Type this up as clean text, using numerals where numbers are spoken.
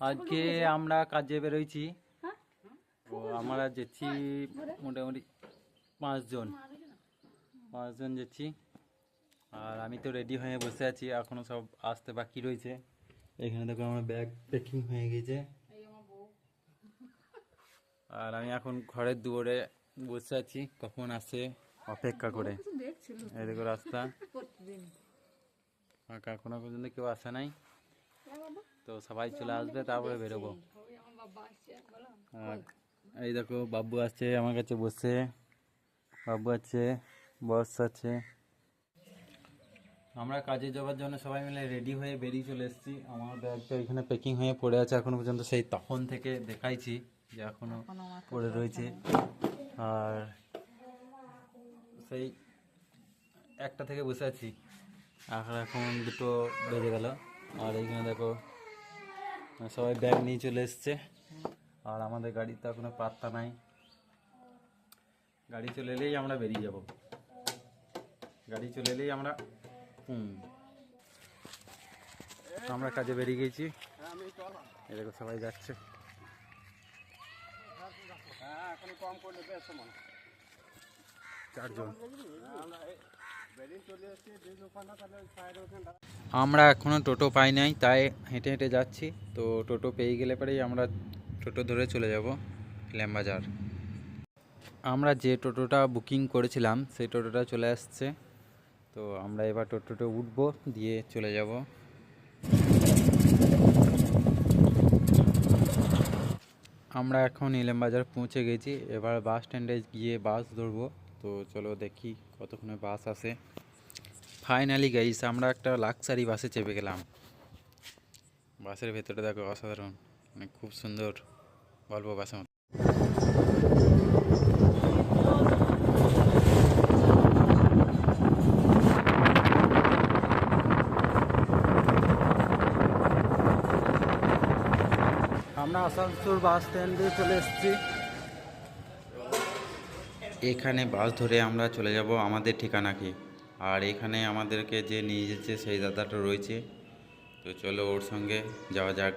আজকে আমরা কাজে বেরোইছি। তো আমরা যাচ্ছি মোটামুটি পাঁচজন যাচ্ছি। আর আমি তো রেডি হয়ে বসে আছি, এখনো সব আসতে বাকি রয়েছে। এখানে দেখো আমার ব্যাগ প্যাকিং হয়ে গেছে। আর আমি এখন ঘরের দুয়ারে বসে আছি, কখন আসে অপেক্ষা করে। এই দেখো রাস্তা ফাঁকা, এখনো পর্যন্ত কেউ আসে নাই। তো সবাই চলে আসবে, তারপরে বেরোবো। আর এই দেখো বাবু আছে আমার কাছে বসে, বাবু আছে, বস আছে। আমরা কাজে যাওয়ার জন্য সবাই মিলে রেডি হয়ে বেরিয়ে চলে এসেছি। আমার ব্যাগটা এখানে প্যাকিং হয়ে পড়ে আছে এখনো পর্যন্ত, সেই তখন থেকে দেখাইছি যে এখনো পড়ে রয়েছে। আর সেই একটা থেকে বসে আছি, এখন 2টো বেজে গেল। আর এইখানে দেখো সবাই ব্যাগ নিয়ে চলে এসছে। আর আমাদের গাড়ির তো এখনো পাত্তা নাই, গাড়ি চলে এলেই আমরা বেরিয়ে যাব। গাড়ি চলে এলেই আমরা কাজে বেরিয়ে গেছি। এই দেখো সবাই যাচ্ছে। চারজন। আমরা এখনো টোটো পাই নাই, তাই হেঁটে হেঁটে যাচ্ছি। তো টোটো পেয়ে গেলে পরেই আমরা টোটো ধরে চলে যাব ইলামবাজার। আমরা যে টোটোটা বুকিং করেছিলাম সেই টোটোটা চলে আসছে। তো আমরা এবার টোটোতে উঠবো, দিয়ে চলে যাব। আমরা এখন ইলামবাজার পৌঁছে গেছি, এবার বাস স্ট্যান্ডে গিয়ে বাস ধরবো। তো চলো দেখি কতক্ষণে বাস আসে। ফাইনালি গাইস আমরা একটা লাক্সারি বাসে চেপে গেলাম। বাসের ভেতরে দেখো অসাধারণ, মানে খুব সুন্দর গল্প বাসের মতো। আমরা আসানসোল বাস স্ট্যান্ডে চলে এসেছি। এখানে বাস ধরে আমরা চলে যাব আমাদের ঠিকানাকে। আর এখানে আমাদেরকে যে নিয়ে যাচ্ছে সেই দাদাটা রয়েছে। তো চলো ওর সঙ্গে যাওয়া যাক।